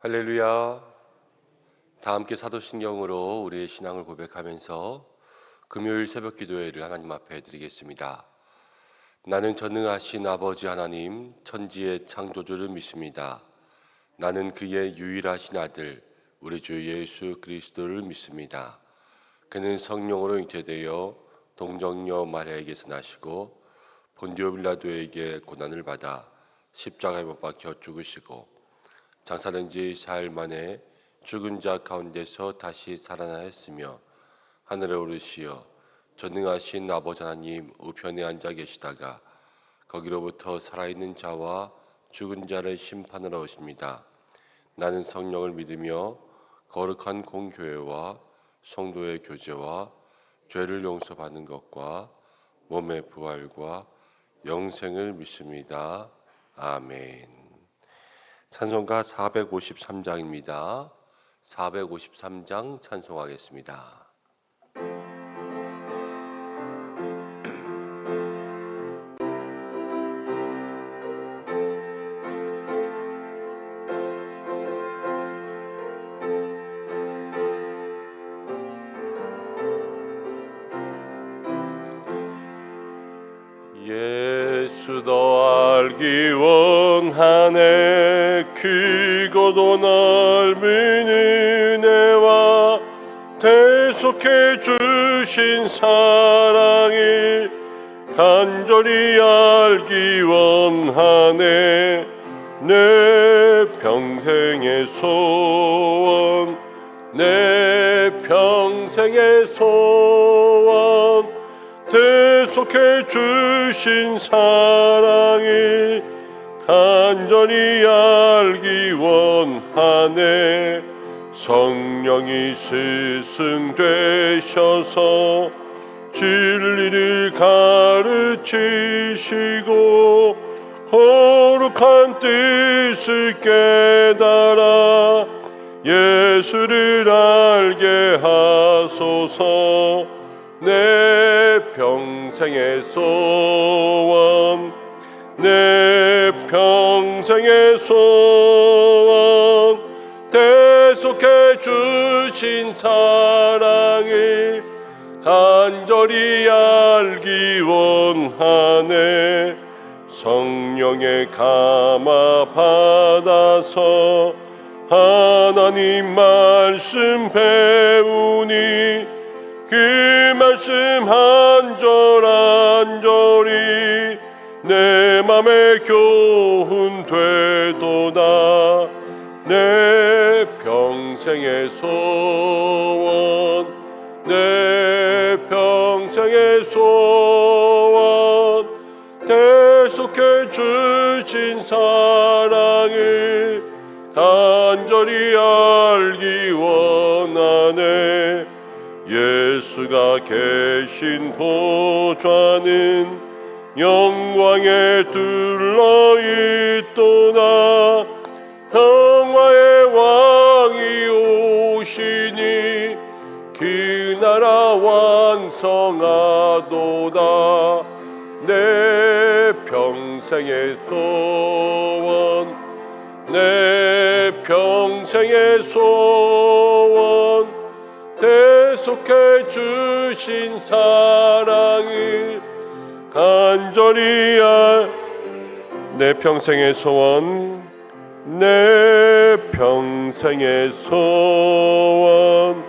할렐루야. 다 함께 사도신경으로 우리의 신앙을 고백하면서 금요일 새벽 기도회를 하나님 앞에 드리겠습니다. 나는 전능하신 아버지 하나님, 천지의 창조주를 믿습니다. 나는 그의 유일하신 아들, 우리 주 예수 그리스도를 믿습니다. 그는 성령으로 잉태되어 동정녀 마리아에게서 나시고 본디오 빌라도에게 고난을 받아 십자가에 못 박혀 죽으시고 장사된 지 사흘 만에 죽은 자 가운데서 다시 살아나셨으며 하늘에 오르시어 전능하신 아버지 하나님 우편에 앉아 계시다가 거기로부터 살아있는 자와 죽은 자를 심판하러 오십니다. 나는 성령을 믿으며 거룩한 공교회와 성도의 교제와 죄를 용서받는 것과 몸의 부활과 영생을 믿습니다. 아멘. 찬송가 453장입니다. 453장 찬송하겠습니다. 예수 더 알기 원하네. 크고도 넓은 은혜와 대속해 주신 사랑이 간절히 알기 원하네. 내 평생의 소원, 내 평생의 소원, 대속해 주신 사랑이 간절히 알기 원하네. 성령이 스승되셔서 진리를 가르치시고 거룩한 뜻을 깨달아 예수를 알게 하소서. 내 평생의 소원, 내 평생의 소원, 대속해 주신 사랑이 간절히 알기 원하네. 성령의 감화 받아서 하나님 말씀 배우니 그 말씀 한 절 한 절이 내 맘에 교훈 되도다. 내 평생의 소원, 내 평생의 소원, 대속해 주신 사랑을 간절히 알기 원하네. 예수가 계신 보좌는 영광에 둘러있도다. 평화의 왕이 오시니 그 나라 완성하도다. 내 평생의 소원, 내 평생의 소원, 대속해 주신 사랑을 간절히 내 평생의 소원, 내 평생의 소원,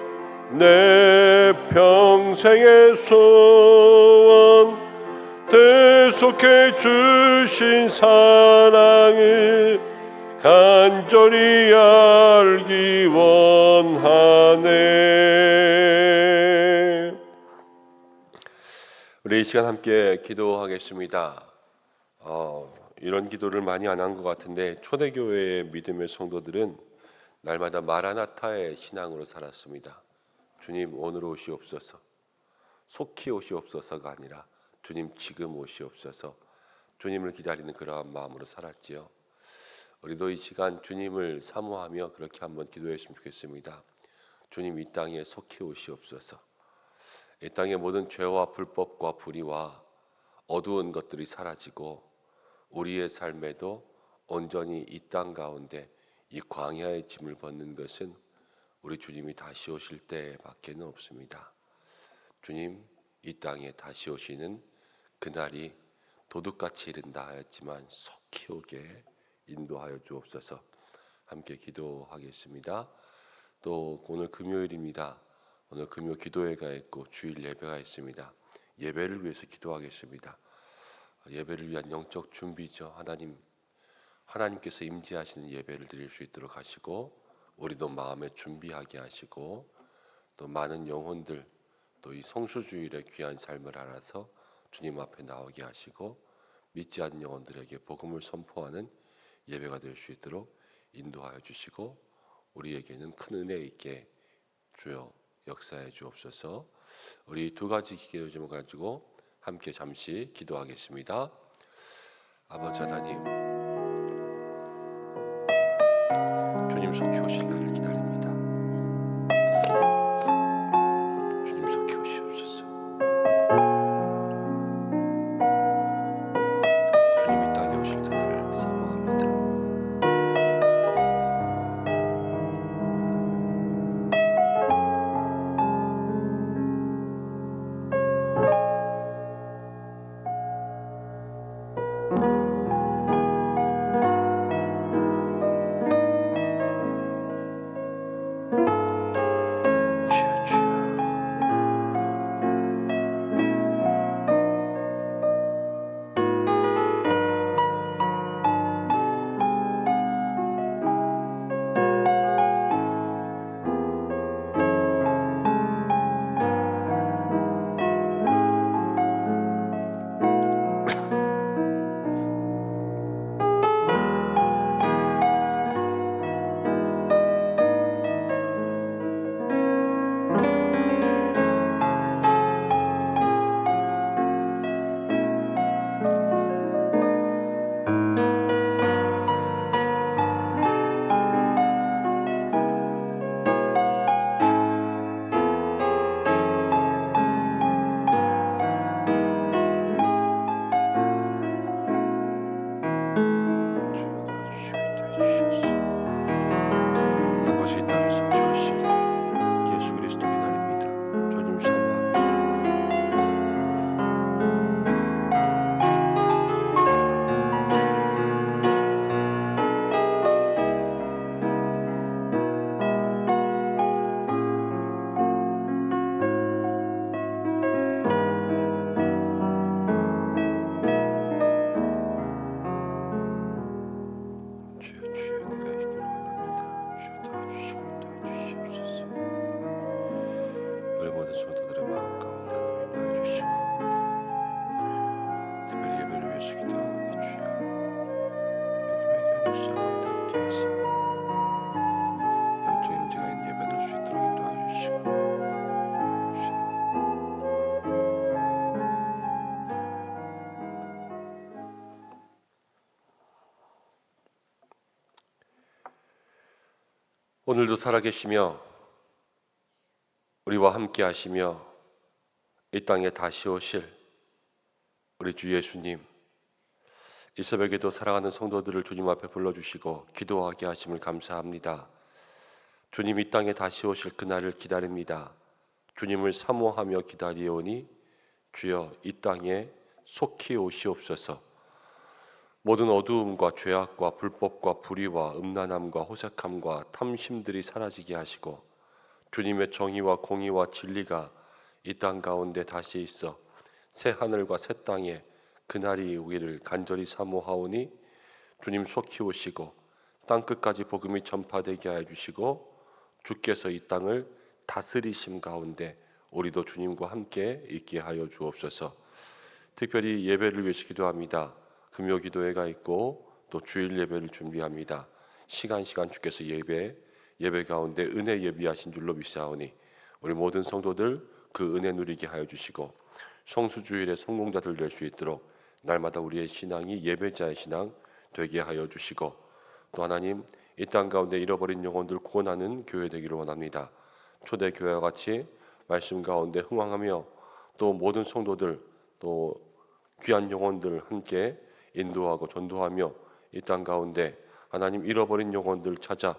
내 평생의 소원, 대속해 주신 사랑을 간절히 알기 원하네. 우리 이 시간 함께 기도하겠습니다. 이런 기도를 많이 안 한 것 같은데 초대교회의 믿음의 성도들은 날마다 마라나타의 신앙으로 살았습니다. 주님 오늘 오시옵소서, 속히 오시옵소서가 아니라 주님 지금 오시옵소서, 주님을 기다리는 그러한 마음으로 살았지요. 우리도 이 시간 주님을 사모하며 그렇게 한번 기도했으면 좋겠습니다. 주님 이 땅에 속히 오시옵소서. 이 땅의 모든 죄와 불법과 불의와 어두운 것들이 사라지고 우리의 삶에도 온전히 이 땅 가운데 이 광야의 짐을 벗는 것은 우리 주님이 다시 오실 때밖에는 없습니다. 주님 이 땅에 다시 오시는 그날이 도둑같이 이른다 하였지만 속히 오게 인도하여 주옵소서. 함께 기도하겠습니다. 또 오늘 금요일입니다. 오늘 금요 기도회가 있고 주일 예배가 있습니다. 예배를 위해서 기도하겠습니다. 예배를 위한 영적 준비죠. 하나님께서 임재하시는 예배를 드릴 수 있도록 하시고, 우리도 마음에 준비하게 하시고, 또 많은 영혼들, 또 이 성수주일의 귀한 삶을 알아서 주님 앞에 나오게 하시고, 믿지 않는 영혼들에게 복음을 선포하는 예배가 될 수 있도록 인도하여 주시고, 우리에게는 큰 은혜 있게 주여 역사해 주옵소서. 우리 두 가지 기도 좀 가지고 함께 잠시 기도하겠습니다. 아버지 하나님, 주님 속히 오실 날을 기다립니다. 주님 속히 오시옵소서. 주님 이 땅에 오실 그날을 사모합니다. 주여 주여. 아버지 이 땅에 속히 오실 예수 그리스도 기다립니다. 주님 사모합니다. 주여 주여 내가 이기를 원합니다. 주여 도와주시고 도와주시옵소서. 우리 모든 성도들의 마음 가운데 하나님 임하여 주시고, 특별히 예배를 위해서 기도하오니 주여 믿음의 연주자 가운데 함께 하시고, 영적 임재가 있는 예배 드릴 수 있도록 인도하여 주시고, 주여 오늘도 살아계시며 우리와 함께 하시며 이 땅에 다시 오실 우리 주 예수님, 이 새벽에도 사랑하는 성도들을 주님 앞에 불러주시고 기도하게 하심을 감사합니다. 주님 이 땅에 다시 오실 그날을 기다립니다. 주님을 사모하며 기다리오니 주여 이 땅에 속히 오시옵소서. 모든 어두움과 죄악과 불법과 불의와 음란함과 호색함과 탐심들이 사라지게 하시고, 주님의 정의와 공의와 진리가 이 땅 가운데 다시 있어 새 하늘과 새 땅에 그날이 오기를 간절히 사모하오니 주님 속히 오시고 땅 끝까지 복음이 전파되게 하여 주시고, 주께서 이 땅을 다스리심 가운데 우리도 주님과 함께 있게 하여 주옵소서. 특별히 예배를 위해서 기도합니다. 금요 기도회가 있고 또 주일 예배를 준비합니다. 시간 주께서 예배 가운데 은혜 예비하신 줄로 믿사오니 우리 모든 성도들 그 은혜 누리게 하여 주시고, 성수주일의 성공자들 될 수 있도록 날마다 우리의 신앙이 예배자의 신앙 되게 하여 주시고, 또 하나님 이 땅 가운데 잃어버린 영혼들 구원하는 교회 되기를 원합니다. 초대교회와 같이 말씀 가운데 흥황하며 또 모든 성도들 또 귀한 영혼들 함께 인도하고 전도하며 이 땅 가운데 하나님 잃어버린 영혼들 찾아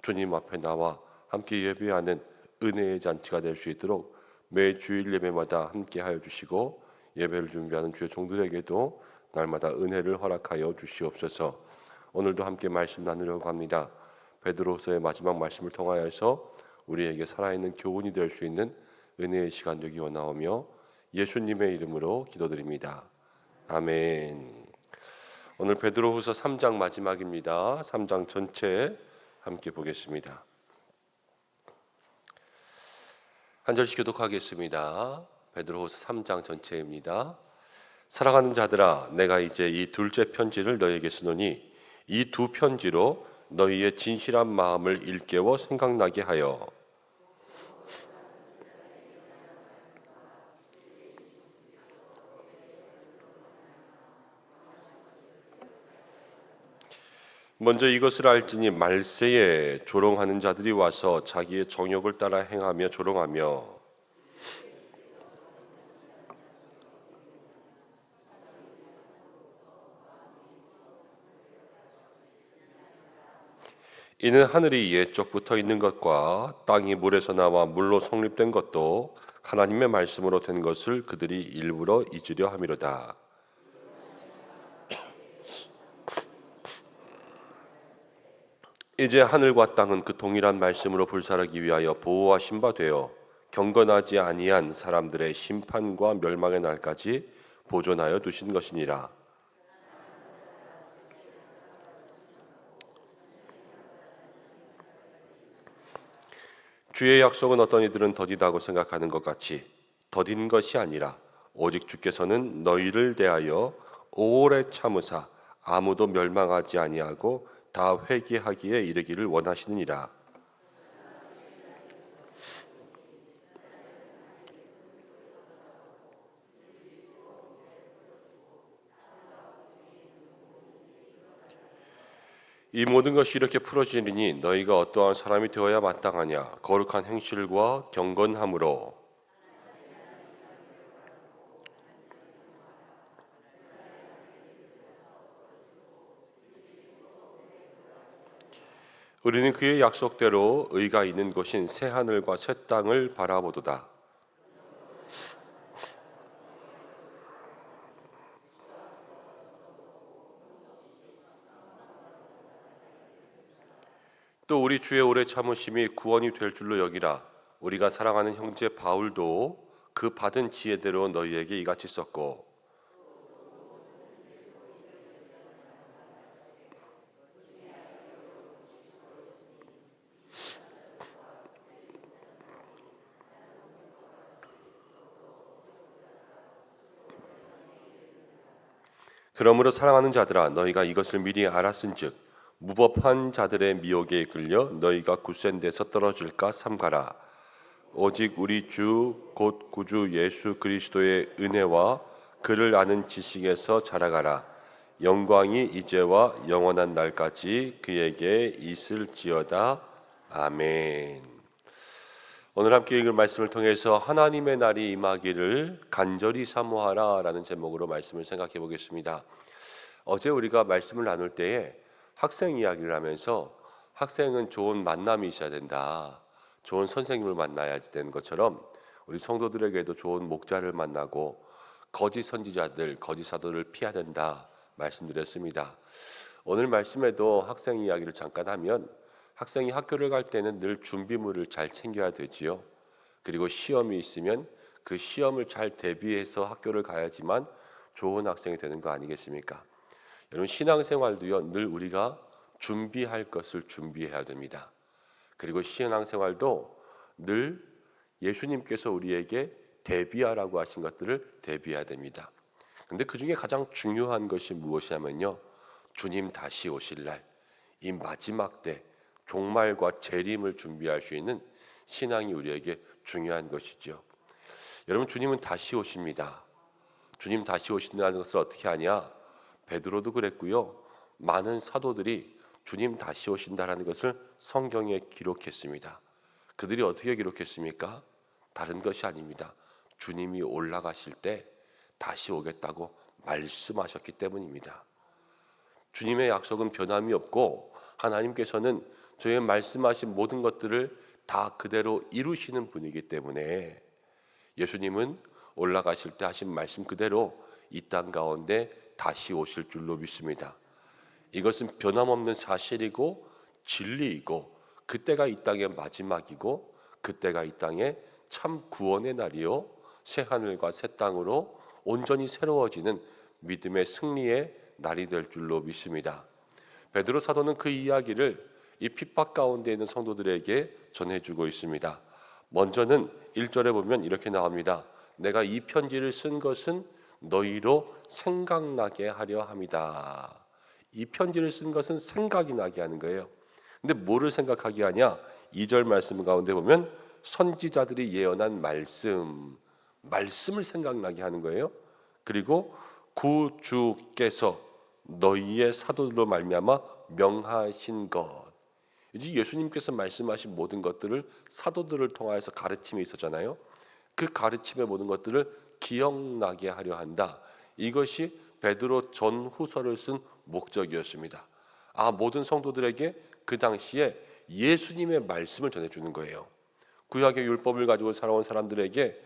주님 앞에 나와 함께 예배하는 은혜의 잔치가 될 수 있도록 매 주일 예배마다 함께 하여 주시고 예배를 준비하는 주의 종들에게도 날마다 은혜를 허락하여 주시옵소서. 오늘도 함께 말씀 나누려고 합니다. 베드로서의 마지막 말씀을 통하여서 우리에게 살아있는 교훈이 될 수 있는 은혜의 시간 되기 원하오며 예수님의 이름으로 기도드립니다. 아멘. 오늘 베드로후서 3장 마지막입니다. 3장 전체 함께 보겠습니다. 한 절씩 교독하겠습니다. 베드로후서 3장 전체입니다. 사랑하는 자들아, 내가 이제 이 둘째 편지를 너희에게 쓰노니 이 두 편지로 너희의 진실한 마음을 일깨워 생각나게 하여 먼저 이것을 알지니 말세에 조롱하는 자들이 와서 자기의 정욕을 따라 행하며 조롱하며 이는 하늘이 옛적부터 있는 것과 땅이 물에서 나와 물로 성립된 것도 하나님의 말씀으로 된 것을 그들이 일부러 잊으려 함이로다. 이제 하늘과 땅은 그 동일한 말씀으로 불사르기 위하여 보호하신 바 되어 경건하지 아니한 사람들의 심판과 멸망의 날까지 보존하여 두신 것이니라. 주의 약속은 어떤 이들은 더디다고 생각하는 것 같이 더딘 것이 아니라 오직 주께서는 너희를 대하여 오래 참으사 아무도 멸망하지 아니하고 다 회개하기에 이르기를 원하시느니라. 이 모든 것이 이렇게 풀어지리니 너희가 어떠한 사람이 되어야 마땅하냐? 거룩한 행실과 경건함으로 우리는 그의 약속대로 의가 있는 곳인 새 하늘과 새 땅을 바라보도다. 또 우리 주의 오래 참으심이 구원이 될 줄로 여기라. 우리가 사랑하는 형제 바울도 그 받은 지혜대로 너희에게 이같이 썼고 그러므로 사랑하는 자들아 너희가 이것을 미리 알았은즉 무법한 자들의 미혹에 이끌려 너희가 굳센 데서 떨어질까 삼가라. 오직 우리 주 곧 구주 예수 그리스도의 은혜와 그를 아는 지식에서 자라가라. 영광이 이제와 영원한 날까지 그에게 있을지어다. 아멘. 오늘 함께 읽을 말씀을 통해서 하나님의 날이 임하기를 간절히 사모하라 라는 제목으로 말씀을 생각해 보겠습니다. 어제 우리가 말씀을 나눌 때에 학생 이야기를 하면서 학생은 좋은 만남이 있어야 된다. 좋은 선생님을 만나야 되는 것처럼 우리 성도들에게도 좋은 목자를 만나고 거짓 선지자들, 거짓 사도를 피해야 된다 말씀드렸습니다. 오늘 말씀에도 학생 이야기를 잠깐 하면 학생이 학교를 갈 때는 늘 준비물을 잘 챙겨야 되지요. 그리고 시험이 있으면 그 시험을 잘 대비해서 학교를 가야지만 좋은 학생이 되는 거 아니겠습니까? 여러분 신앙생활도요 늘 우리가 준비할 것을 준비해야 됩니다. 그리고 신앙생활도 늘 예수님께서 우리에게 대비하라고 하신 것들을 대비해야 됩니다. 근데 그 중에 가장 중요한 것이 무엇이냐면요 주님 다시 오실 날 이 마지막 때 종말과 재림을 준비할 수 있는 신앙이 우리에게 중요한 것이죠. 여러분 주님은 다시 오십니다. 주님 다시 오신다는 것을 어떻게 하냐? 베드로도 그랬고요. 많은 사도들이 주님 다시 오신다라는 것을 성경에 기록했습니다. 그들이 어떻게 기록했습니까? 다른 것이 아닙니다. 주님이 올라가실 때 다시 오겠다고 말씀하셨기 때문입니다. 주님의 약속은 변함이 없고 하나님께서는 저희 말씀하신 모든 것들을 다 그대로 이루시는 분이기 때문에 예수님은 올라가실 때 하신 말씀 그대로 이 땅 가운데 다시 오실 줄로 믿습니다. 이것은 변함없는 사실이고 진리이고, 그때가 이 땅의 마지막이고, 그때가 이 땅의 참 구원의 날이요 새 하늘과 새 땅으로 온전히 새로워지는 믿음의 승리의 날이 될 줄로 믿습니다. 베드로 사도는 그 이야기를 이 핍박 가운데 있는 성도들에게 전해주고 있습니다. 먼저는 1절에 보면 이렇게 나옵니다. 내가 이 편지를 쓴 것은 너희로 생각나게 하려 함이다. 이 편지를 쓴 것은 생각이 나게 하는 거예요. 근데 뭐를 생각하게 하냐? 2절 말씀 가운데 보면 선지자들이 예언한 말씀을 생각나게 하는 거예요. 그리고 구주께서 너희의 사도들로 말미암아 명하신 것. 이제 예수님께서 말씀하신 모든 것들을 사도들을 통하여서 가르침이 있었잖아요. 그 가르침의 모든 것들을 기억나게 하려 한다. 이것이 베드로 전후서를 쓴 목적이었습니다. 모든 성도들에게 그 당시에 예수님의 말씀을 전해주는 거예요. 구약의 율법을 가지고 살아온 사람들에게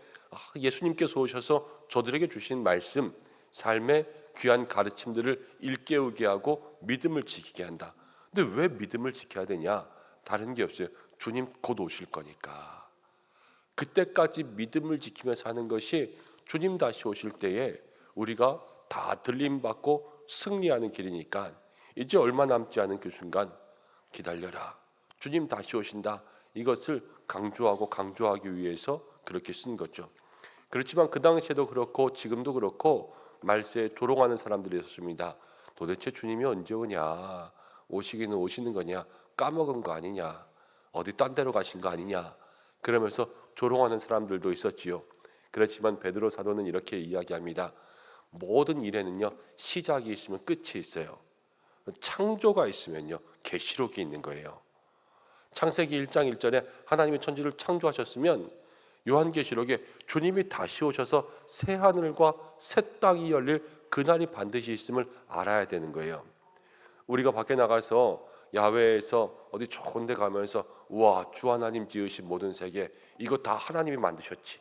예수님께서 오셔서 저들에게 주신 말씀, 삶의 귀한 가르침들을 일깨우게 하고 믿음을 지키게 한다. 근데 왜 믿음을 지켜야 되냐? 다른 게 없어요. 주님 곧 오실 거니까. 그때까지 믿음을 지키며 사는 것이 주님 다시 오실 때에 우리가 다 들림받고 승리하는 길이니까, 이제 얼마 남지 않은 그 순간 기다려라. 주님 다시 오신다. 이것을 강조하기 위해서 그렇게 쓴 거죠. 그렇지만 그 당시에도 그렇고 지금도 그렇고 말세에 조롱하는 사람들이 있었습니다. 도대체 주님이 언제 오냐? 오시기는 오시는 거냐? 까먹은 거 아니냐? 어디 딴 데로 가신 거 아니냐? 그러면서 조롱하는 사람들도 있었지요. 그렇지만 베드로 사도는 이렇게 이야기합니다. 모든 일에는요 시작이 있으면 끝이 있어요. 창조가 있으면요 계시록이 있는 거예요. 창세기 1장 1절에 하나님의 천지를 창조하셨으면 요한계시록에 주님이 다시 오셔서 새 하늘과 새 땅이 열릴 그날이 반드시 있음을 알아야 되는 거예요. 우리가 밖에 나가서 야외에서 어디 좋은 데 가면서 우와 주 하나님 지으신 모든 세계 이거 다 하나님이 만드셨지,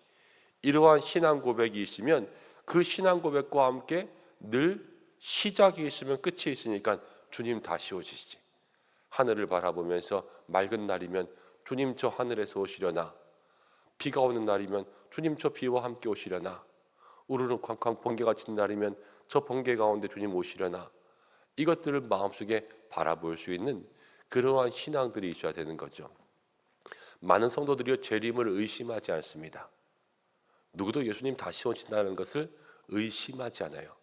이러한 신앙 고백이 있으면 그 신앙 고백과 함께 늘 시작이 있으면 끝이 있으니까 주님 다시 오시지. 하늘을 바라보면서 맑은 날이면 주님 저 하늘에서 오시려나, 비가 오는 날이면 주님 저 비와 함께 오시려나, 우르르 쾅쾅 번개가 치는 날이면 저 번개 가운데 주님 오시려나, 이것들을 마음속에 바라볼 수 있는 그러한 신앙들이 있어야 되는 거죠. 많은 성도들이 재림을 의심하지 않습니다. 누구도 예수님 다시 오신다는 것을 의심하지 않아요.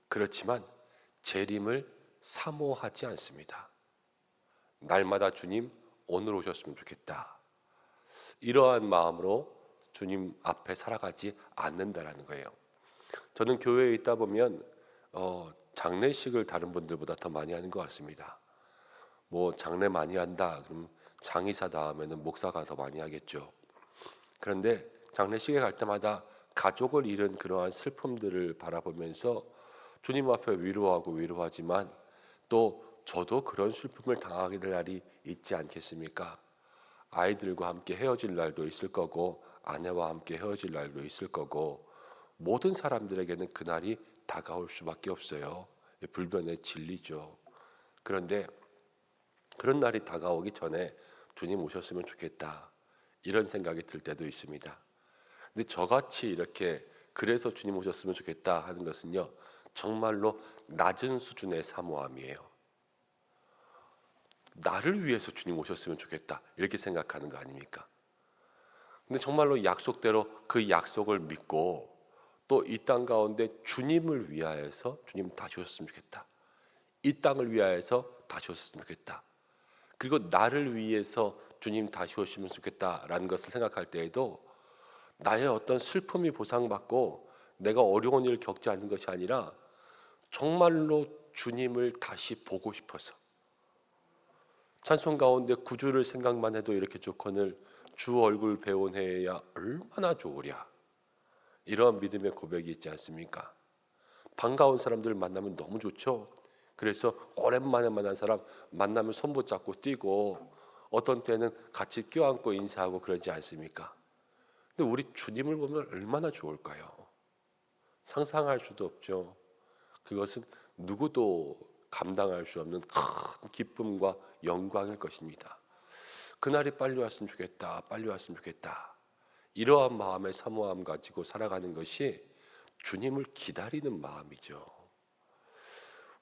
그렇지만 재림을 사모하지 않습니다. 날마다 주님 오늘 오셨으면 좋겠다. 이러한 마음으로 주님 앞에 살아가지 않는다라는 거예요. 저는 교회에 있다 보면 장례식을 다른 분들보다 더 많이 하는 것 같습니다. 뭐 장례 많이 한다 그럼 장의사 다음에는 목사가 더 많이 하겠죠. 그런데 장례식에 갈 때마다 가족을 잃은 그러한 슬픔들을 바라보면서 주님 앞에 위로하지만 또 저도 그런 슬픔을 당하게 될 날이 있지 않겠습니까? 아이들과 함께 헤어질 날도 있을 거고 아내와 함께 헤어질 날도 있을 거고, 모든 사람들에게는 그날이 다가올 수밖에 없어요. 불변의 진리죠. 그런데 그런 날이 다가오기 전에 주님 오셨으면 좋겠다 이런 생각이 들 때도 있습니다. 근데 저같이 이렇게 그래서 주님 오셨으면 좋겠다 하는 것은요 정말로 낮은 수준의 사모함이에요. 나를 위해서 주님 오셨으면 좋겠다 이렇게 생각하는 거 아닙니까? 근데 정말로 약속대로 그 약속을 믿고 또 이 땅 가운데 주님을 위하여서 주님 다시 오셨으면 좋겠다, 이 땅을 위하여서 다시 오셨으면 좋겠다, 그리고 나를 위해서 주님 다시 오시면 좋겠다라는 것을 생각할 때에도 나의 어떤 슬픔이 보상받고 내가 어려운 일을 겪지 않는 것이 아니라 정말로 주님을 다시 보고 싶어서, 찬송 가운데 구주를 생각만 해도 이렇게 좋거늘 주 얼굴 배운해야 얼마나 좋으랴, 이런 믿음의 고백이 있지 않습니까? 반가운 사람들을 만나면 너무 좋죠. 그래서 오랜만에 만난 사람 만나면 손 붙잡고 뛰고 어떤 때는 같이 껴안고 인사하고 그러지 않습니까? 근데 우리 주님을 보면 얼마나 좋을까요? 상상할 수도 없죠. 그것은 누구도 감당할 수 없는 큰 기쁨과 영광일 것입니다. 그날이 빨리 왔으면 좋겠다. 빨리 왔으면 좋겠다. 이러한 마음의 사모함 가지고 살아가는 것이 주님을 기다리는 마음이죠.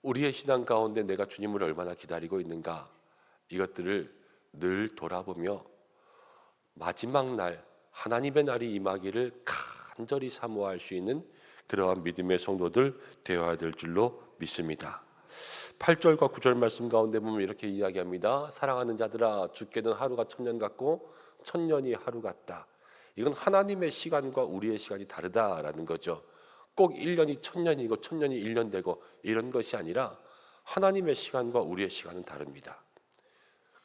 우리의 신앙 가운데 내가 주님을 얼마나 기다리고 있는가, 이것들을 늘 돌아보며 마지막 날 하나님의 날이 임하기를 간절히 사모할 수 있는 그러한 믿음의 성도들 되어야 될 줄로 믿습니다. 8절과 9절 말씀 가운데 보면 이렇게 이야기합니다. 사랑하는 자들아, 주께는 하루가 천년 같고 천년이 하루 같다. 이건 하나님의 시간과 우리의 시간이 다르다라는 거죠. 꼭 1년이 천년이고 천년이 1년 되고 이런 것이 아니라 하나님의 시간과 우리의 시간은 다릅니다.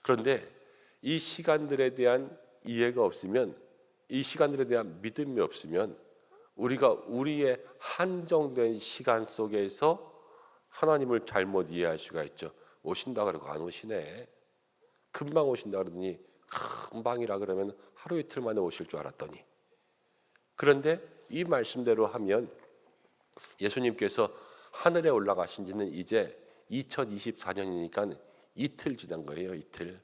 그런데 이 시간들에 대한 이해가 없으면, 이 시간들에 대한 믿음이 없으면 우리가 우리의 한정된 시간 속에서 하나님을 잘못 이해할 수가 있죠. 오신다 그러고 안 오시네. 금방 오신다 그러더니 금방이라 그러면 하루 이틀 만에 오실 줄 알았더니. 그런데 이 말씀대로 하면 예수님께서 하늘에 올라가신 지는 이제 2024년이니까 이틀 지난 거예요. 이틀.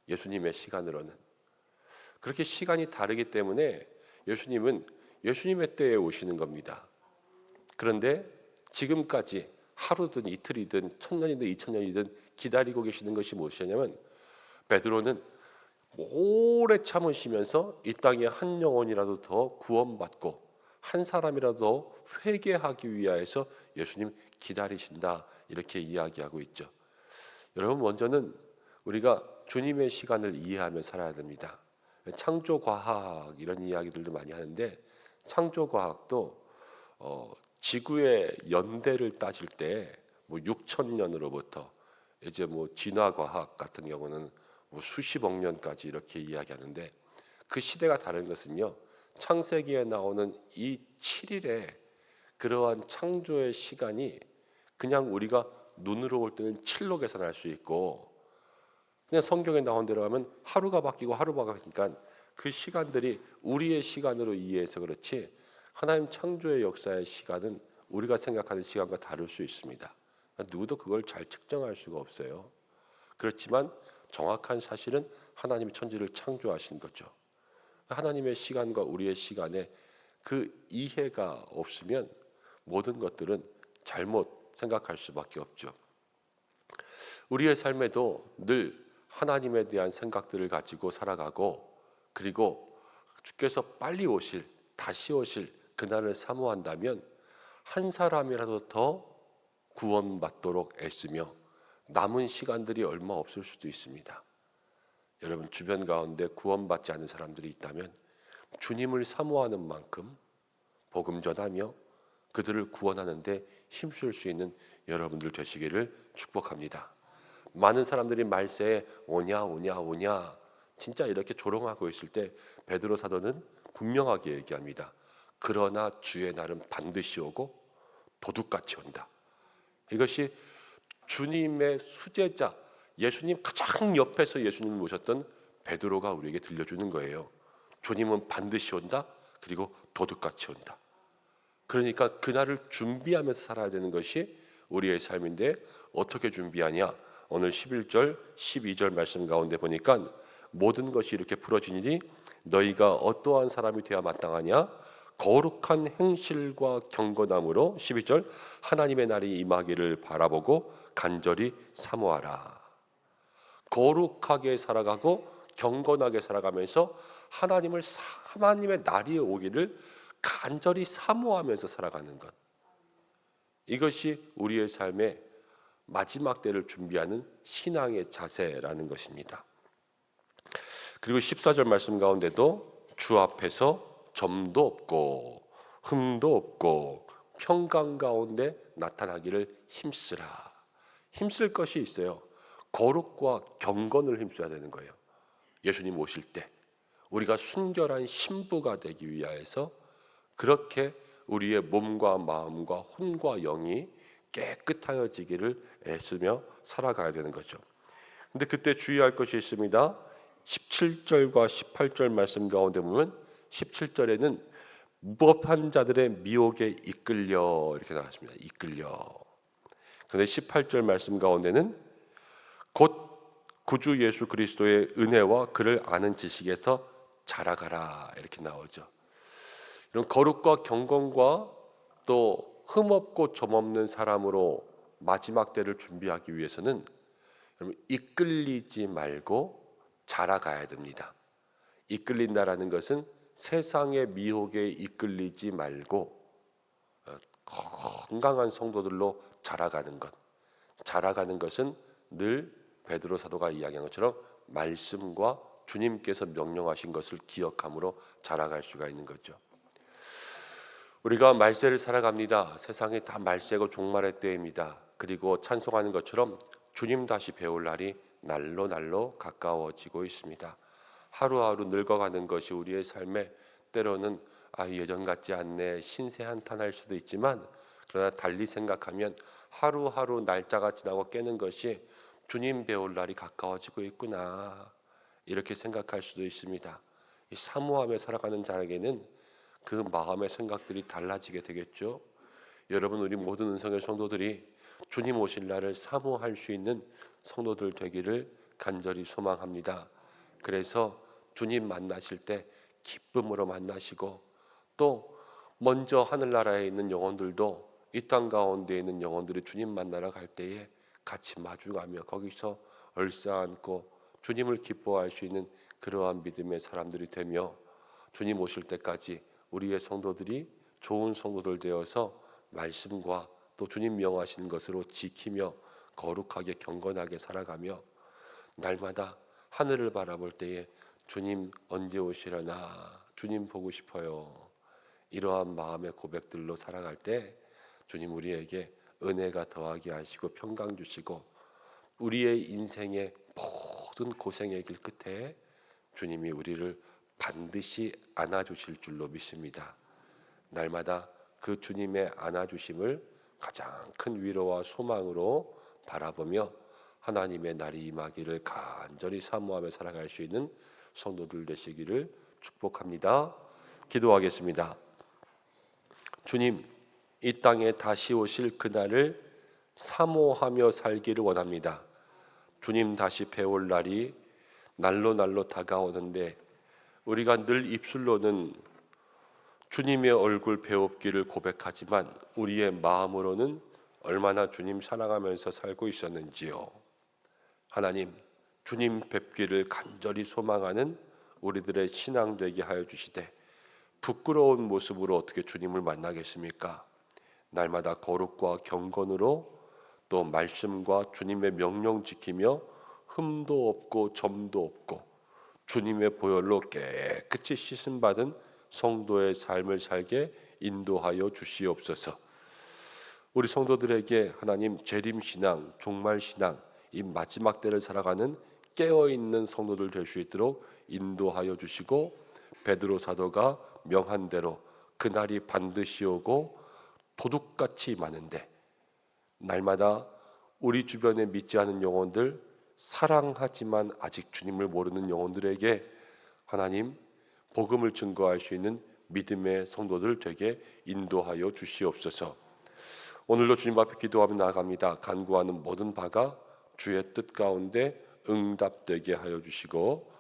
예수님의 시간으로는. 그렇게 시간이 다르기 때문에 예수님은 예수님의 때에 오시는 겁니다. 그런데 지금까지 하루든 이틀이든 천년이든 2000년이든 기다리고 계시는 것이 무엇이냐면, 베드로는 오래 참으시면서 이 땅에 한 영혼이라도 더 구원받고 한 사람이라도 회개하기 위하여서 예수님 기다리신다, 이렇게 이야기하고 있죠. 여러분, 먼저는 우리가 주님의 시간을 이해하며 살아야 됩니다. 창조과학 이런 이야기들도 많이 하는데, 창조과학도 지구의 연대를 따질 때 6,000년으로부터 이제 진화과학 같은 경우는 수십억 년까지 이렇게 이야기하는데, 그 시대가 다른 것은요, 창세기에 나오는 이 7일의 그러한 창조의 시간이 그냥 우리가 눈으로 볼 때는 7로 계산할 수 있고, 그냥 성경에 나온 대로 하면 하루가 바뀌고 하루가 바뀌니까 그 시간들이 우리의 시간으로 이해해서 그렇지, 하나님 창조의 역사의 시간은 우리가 생각하는 시간과 다를 수 있습니다. 누구도 그걸 잘 측정할 수가 없어요. 그렇지만 정확한 사실은 하나님이 천지를 창조하신 거죠. 하나님의 시간과 우리의 시간에 그 이해가 없으면 모든 것들은 잘못 생각할 수밖에 없죠. 우리의 삶에도 늘 하나님에 대한 생각들을 가지고 살아가고, 그리고 주께서 빨리 오실, 다시 오실 그날을 사모한다면 한 사람이라도 더 구원받도록 애쓰며 남은 시간들이 얼마 없을 수도 있습니다. 여러분, 주변 가운데 구원받지 않은 사람들이 있다면 주님을 사모하는 만큼 복음 전하며 그들을 구원하는 데 힘쓸 수 있는 여러분들 되시기를 축복합니다. 많은 사람들이 말세에 오냐 오냐 오냐 진짜 이렇게 조롱하고 있을 때 베드로 사도는 분명하게 얘기합니다. 그러나 주의 날은 반드시 오고 도둑같이 온다. 이것이 주님의 수제자, 예수님 가장 옆에서 예수님을 모셨던 베드로가 우리에게 들려주는 거예요. 주님은 반드시 온다. 그리고 도둑같이 온다. 그러니까 그날을 준비하면서 살아야 되는 것이 우리의 삶인데, 어떻게 준비하냐? 오늘 11절, 12절 말씀 가운데 보니까 모든 것이 이렇게 풀어지니 너희가 어떠한 사람이 되어야 마땅하냐? 거룩한 행실과 경건함으로 12절 하나님의 날이 임하기를 바라보고 간절히 사모하라. 거룩하게 살아가고 경건하게 살아가면서 하나님의 날이 오기를 간절히 사모하면서 살아가는 것, 이것이 우리의 삶의 마지막 때를 준비하는 신앙의 자세라는 것입니다. 그리고 14절 말씀 가운데도 주 앞에서 점도 없고 흠도 없고 평강 가운데 나타나기를 힘쓰라. 힘쓸 것이 있어요. 거룩과 경건을 힘써야 되는 거예요. 예수님 오실 때 우리가 순결한 신부가 되기 위하여서 그렇게 우리의 몸과 마음과 혼과 영이 깨끗하여지기를 애쓰며 살아가야 되는 거죠. 근데 그때 주의할 것이 있습니다. 17절과 18절 말씀 가운데 보면 17절에는 무법한 자들의 미혹에 이끌려 이렇게 나왔습니다. 이끌려. 그런데 18절 말씀 가운데는 곧 구주 예수 그리스도의 은혜와 그를 아는 지식에서 자라가라 이렇게 나오죠. 이런 거룩과 경건과 또 흠없고 점없는 사람으로 마지막 때를 준비하기 위해서는 여러분 이끌리지 말고 자라가야 됩니다. 이끌린다라는 것은 세상의 미혹에 이끌리지 말고 건강한 성도들로 자라가는 것. 자라가는 것은 늘 베드로 사도가 이야기한 것처럼 말씀과 주님께서 명령하신 것을 기억함으로 자라갈 수가 있는 거죠. 우리가 말세를 살아갑니다. 세상이 다 말세고 종말의 때입니다. 그리고 찬송하는 것처럼 주님 다시 배울 날이 날로 가까워지고 있습니다. 하루하루 늙어가는 것이 우리의 삶에 때로는 예전 같지 않네 신세 한탄할 수도 있지만, 그러나 달리 생각하면 하루하루 날짜가 지나고 깨는 것이 주님 배울 날이 가까워지고 있구나 이렇게 생각할 수도 있습니다. 이 사모하며 살아가는 자에게는 그 마음의 생각들이 달라지게 되겠죠. 여러분, 우리 모든 은성의 성도들이 주님 오실 날을 사모할 수 있는 성도들 되기를 간절히 소망합니다. 그래서 주님 만나실 때 기쁨으로 만나시고, 또 먼저 하늘나라에 있는 영혼들도 이 땅 가운데 있는 영혼들이 주님 만나러 갈 때에 같이 마주가며 거기서 얼싸안고 주님을 기뻐할 수 있는 그러한 믿음의 사람들이 되며, 주님 오실 때까지 우리의 성도들이 좋은 성도들 되어서 말씀과 또 주님 명하신 것으로 지키며 거룩하게 경건하게 살아가며, 날마다 하늘을 바라볼 때에 주님 언제 오시려나, 주님 보고 싶어요, 이러한 마음의 고백들로 살아갈 때 주님 우리에게 은혜가 더하게 하시고 평강 주시고, 우리의 인생의 모든 고생의 길 끝에 주님이 우리를 반드시 안아주실 줄로 믿습니다. 날마다 그 주님의 안아주심을 가장 큰 위로와 소망으로 바라보며 하나님의 날이 임하기를 간절히 사모하며 살아갈 수 있는 성도들 되시기를 축복합니다. 기도하겠습니다. 주님, 이 땅에 다시 오실 그날을 사모하며 살기를 원합니다. 주님 다시 배울 날이 날로 다가오는데, 우리가 늘 입술로는 주님의 얼굴 배웁기를 고백하지만 우리의 마음으로는 얼마나 주님 사랑하면서 살고 있었는지요. 하나님, 주님 뵙기를 간절히 소망하는 우리들의 신앙 되게 하여 주시되, 부끄러운 모습으로 어떻게 주님을 만나겠습니까? 날마다 거룩과 경건으로 또 말씀과 주님의 명령 지키며 흠도 없고 점도 없고 주님의 보혈로 깨끗이 씻음 받은 성도의 삶을 살게 인도하여 주시옵소서. 우리 성도들에게 하나님 재림신앙, 종말신앙, 이 마지막 때를 살아가는 깨어있는 성도들 될 수 있도록 인도하여 주시고, 베드로 사도가 명한 대로 그날이 반드시 오고 도둑같이 많은데 날마다 우리 주변에 믿지 않은 영혼들, 사랑하지만 아직 주님을 모르는 영혼들에게 하나님 복음을 증거할 수 있는 믿음의 성도들 되게 인도하여 주시옵소서. 오늘도 주님 앞에 기도하며 나아갑니다. 간구하는 모든 바가 주의 뜻 가운데 응답되게 하여 주시고,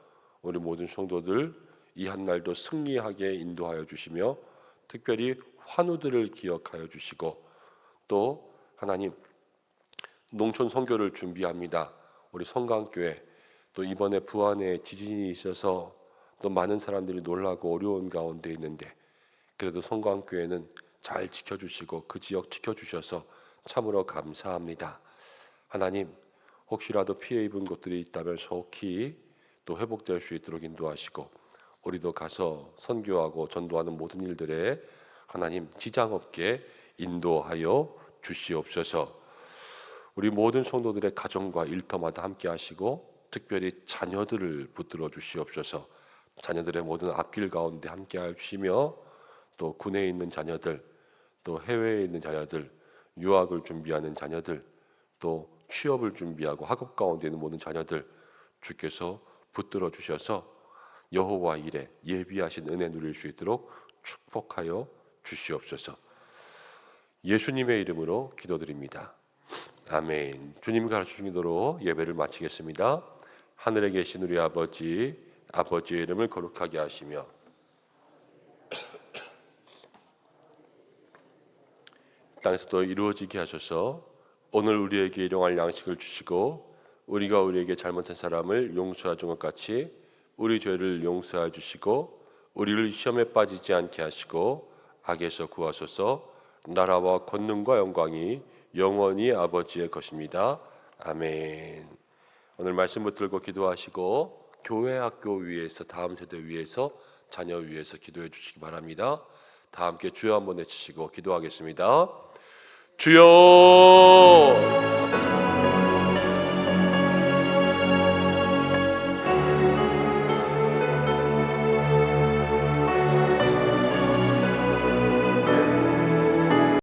우리 모든 성도들 이 한날도 승리하게 인도하여 주시며, 특별히 환우들을 기억하여 주시고, 또 하나님 농촌 선교를 준비합니다. 우리 성강교회 또 이번에 부안에 지진이 있어서 또 많은 사람들이 놀라고 어려운 가운데 있는데, 그래도 성강교회는 잘 지켜주시고 그 지역 지켜주셔서 참으로 감사합니다. 하나님, 혹시라도 피해 입은 곳들이 있다면 속히 또 회복될 수 있도록 인도하시고, 우리도 가서 선교하고 전도하는 모든 일들에 하나님 지장 없게 인도하여 주시옵소서. 우리 모든 성도들의 가정과 일터마다 함께 하시고, 특별히 자녀들을 붙들어 주시옵소서. 자녀들의 모든 앞길 가운데 함께 하시며, 또 군에 있는 자녀들, 또 해외에 있는 자녀들, 유학을 준비하는 자녀들, 또 취업을 준비하고 학업 가운데 있는 모든 자녀들 주께서 붙들어 주셔서 여호와 일에 예비하신 은혜 누릴 수 있도록 축복하여 주시옵소서. 예수님의 이름으로 기도드립니다. 아멘. 주님이 가르쳐주신 기도로 예배를 마치겠습니다. 하늘에 계신 우리 아버지, 아버지의 이름을 거룩하게 하시며 땅에서도 이루어지게 하소서. 오늘 우리에게 일용할 양식을 주시고 우리가 우리에게 잘못한 사람을 용서하준 것 같이 우리 죄를 용서해 주시고 우리를 시험에 빠지지 않게 하시고 악에서 구하소서. 나라와 권능과 영광이 영원히 아버지의 것입니다. 아멘. 오늘 말씀 붙들고 기도하시고 교회 학교 위에서 다음 세대 위에서 자녀 위에서 기도해 주시기 바랍니다. 다 함께 주여 한번 외치시고 기도하겠습니다. 주여.